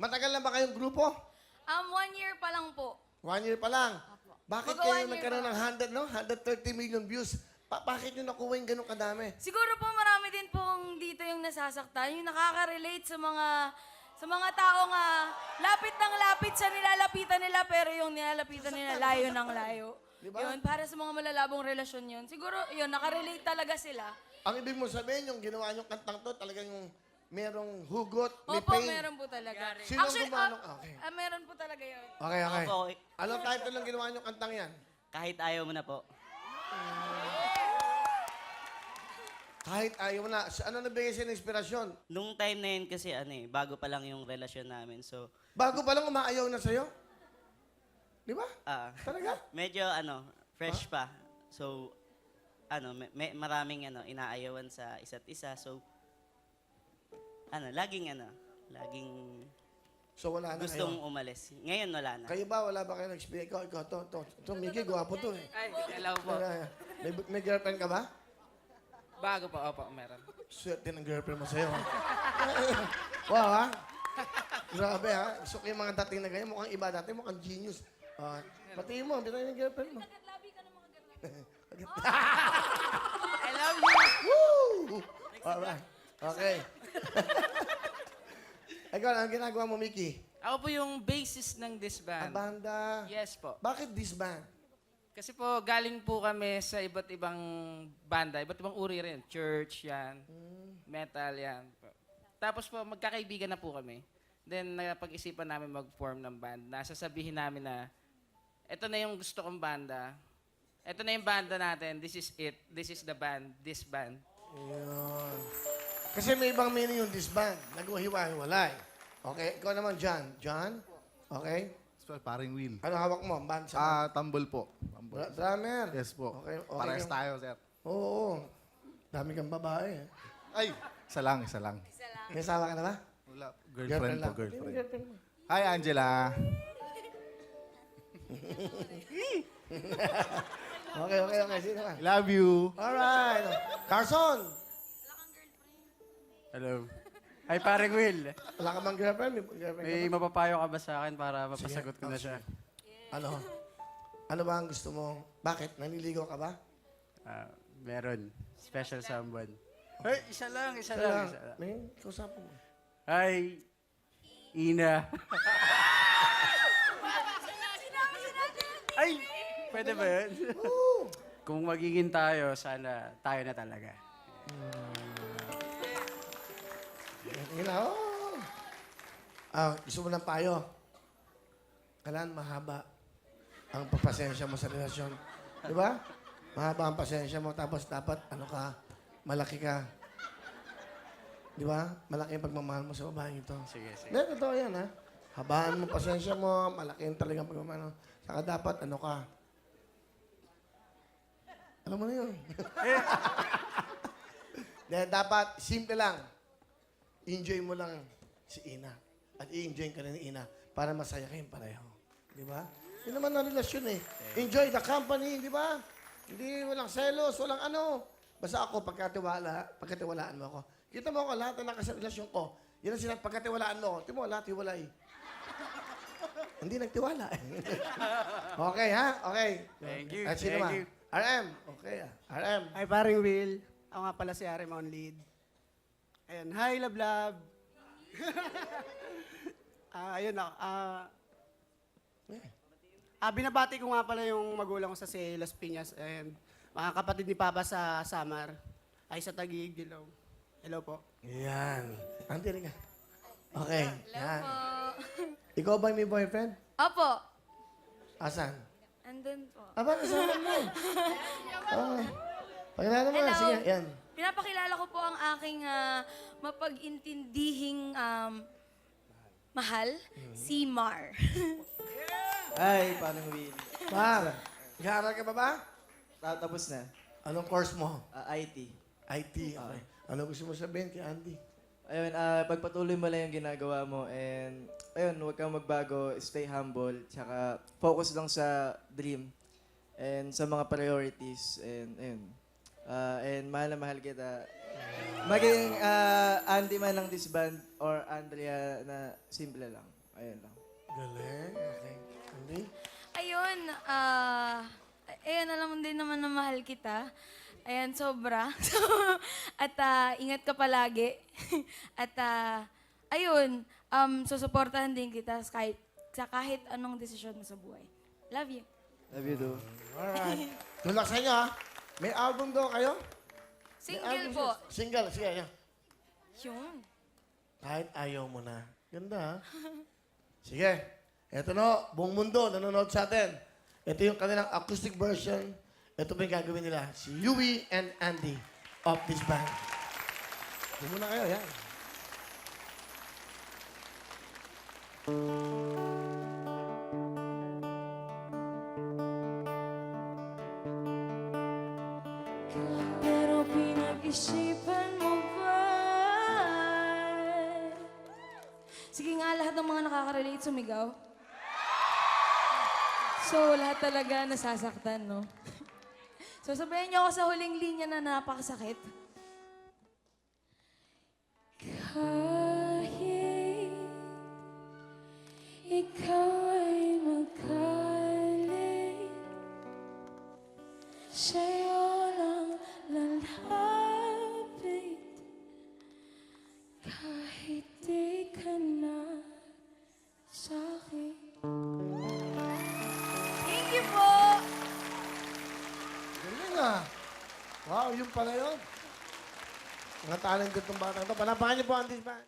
Matagal na ba kayong grupo? 1 year pa lang po. 1 year pa lang. Bakit Mag-1 kayo year nagkaroon pa ng 100, no? 130 million views? Bakit nyo nakuha yung ganun kadami? Siguro po marami din pong dito yung nasasaktan, yung nakaka-relate sa mga tao nga lapit ng lapit sa nilalapitan nila pero yung nilalapitan nila layo ng layo. Diba? Yun, para sa mga malalabong relasyon yun. Siguro yun, nakarelate talaga sila. Ang ibig mo sabihin, yung ginawa nyo kantang to, talagang yung merong hugot, may Opo, pain. meron po talaga. Sino ang gumawa nung- okay. Meron po talaga yun. Okay, okay. Ako, Anong title ng ginawa nyo kantang yan? kahit ayaw mo na po. Kahit ayaw na. Ano nabigay sa'yo ng inspirasyon? Nung time na yun kasi bago pa lang yung relasyon namin. So, Bago pa lang umaayaw na sa'yo? Di ba? Talaga? medyo fresh pa. So, maraming inaayawan sa isa't isa. So, laging So wala na gustong kayo. umalis. Ngayon wala na. Kayo ba? Wala ba kayo nag-experience? Ikaw, to. Miggy, gwapo to eh. Ay, hello po. May girlfriend ka ba? Bago po, opo, meron. Swerte ng girlfriend mo sa'yo. Wow, ha? Grabe, ha? So, yung mga dating na ganyan, mukhang iba dati, mukhang genius. Patiin mo, bitay ng girlfriend mo. I love you! Woo! Alright. Okay. Ikaw, ang ginagawa mo, Mickey? Ako po yung bassist ng this Ang band. banda. Yes po. Bakit this band? Kasi po, galing po kami sa iba't ibang banda, iba't ibang uri rin. Church, yan. Metal, yan. Tapos po, magkakaibigan na po kami. Then, napag-isipan namin mag-form ng band. Nasasabihin namin na, ito na yung gusto kong banda. Ito na yung banda natin. This is it. This is the band. This band. Ayun. Kasi may ibang meaning yung disband. Naghiwa-hiwalay. Okay, ikaw naman, John. John? Okay. Paring Will. Ano hawak mo? Band sa... Tambol po. Tambol. Drummer. Yes po. Okay, okay. Parehas tayo, sir. Oo. Dami kang babae. Ay, isa lang, isa lang. May asawa ka na ba? Wala. Girlfriend po, lang. girlfriend. May girlfriend mo. Hi, Angela. Okay. Sino ka? Love you. Alright. Carson! Hello. Hi, paring Will. Wala ka bang girlfriend? May girlfriend May ka ba? mapapayo ka ba sa akin para mapasagot ko na siya? Ano? Ano ba ang gusto mo? Bakit? Naniligaw ka ba? Meron. Special someone. Hey, isa lang. Isa lang. May kausapin mo. Hi, Ina. Ay, pwede ba yun? Kung magiging tayo, sana tayo na talaga. Yun na, oh. Gusto mo ng payo? Kailangan mahaba ang pagpasensya mo sa relasyon. Di ba? Mahaba ang pasensya mo, tapos dapat, malaki ka. Di ba? Malaki ang pagmamahal mo sa babaeng ito. Sige. Hindi, totoo yan, ha? Habaan mo pasensya mo, malaki ang talagang pagmamahal mo. Saka dapat, ka? Alam mo na yun. Dahil dapat, simple lang. Enjoy mo lang si Ina. At i-enjoy ka na ni Ina para masaya kayong pareho. Di ba? Yun naman ang relasyon eh. Enjoy the company, di ba? Hindi, walang selos, walang ano. Basta ako, pagkatiwalaan mo ako. Kita mo ako, lahat na nakasa relasyon ko. Yan ang sinabi, pagkatiwalaan mo. Tingnan mo, lahat hiwalay. Hindi nagtiwala. Okay, ha? Okay. Thank you, At sino thank ba? you. RM. Okay, RM. Hi, paring Will. Ako nga pala si RM on lead. Ayan, hi, love. Ayun ako. Binabati ko nga pala yung magulang ko sa Las Piñas and mga kapatid ni Papa sa Samar. Ay sa Taguig, Dilaw. Hello po. Yan. Auntie, rin ka. Okay. Hello Yan. po. Ikaw ba may boyfriend? Opo. Asan? Andun po. Aba, kasama mo. Pakilala mo. Hello. Sige, yan. Pinapakilala ko po ang aking mapag-intindihing mahal, si Mar. Ay, paano Will? Mar, nag-aaral ka ba? Tapos na. Anong course mo? IT. IT. Okay. Ano gusto mo sabihin kay Andy? Ayun, pagpatuloy mo lang yung ginagawa mo and ayun, huwag kang magbago, stay humble, tsaka focus lang sa dream and sa mga priorities and ayun. And mahal na mahal kita. maging Andy man ng disband or Andrea na simple lang. Ayun lang. Galing. Okay. Andy? Ayun, ayun, alam mo din naman na mahal kita. Ayan, sobra. At ingat ka palagi. At ayun, susuportahan din kita sa kahit anong desisyon mo sa buhay. Love you. Love you too. Alright. Good luck sa inyo, ha? May album daw kayo? May Single album po. siya? Single. Sige, yan. Yun. Kahit ayaw mo na. Ganda, ha? Sige. Eto no, buong mundo nanonood sa atin. Ito yung kanilang acoustic version. Ito pa yung gagawin nila. Si Yui and Andy of this band. Doon muna kayo, yan. Pero pinag-isipan mo ba? Sige nga, lahat ng mga nakaka-relate sumigaw. So, lahat talaga nasasaktan, no? So, sabayan niyo ako sa huling linya na napakasakit. Kahit ikaw ay magalit, sa'yo lang lalapit. Kahit di ka na sa'kin. Thank you po! Galing, ah. Wow, yung pala yun. Mga talent itong batang ito. Panapakan niyo po ang this band.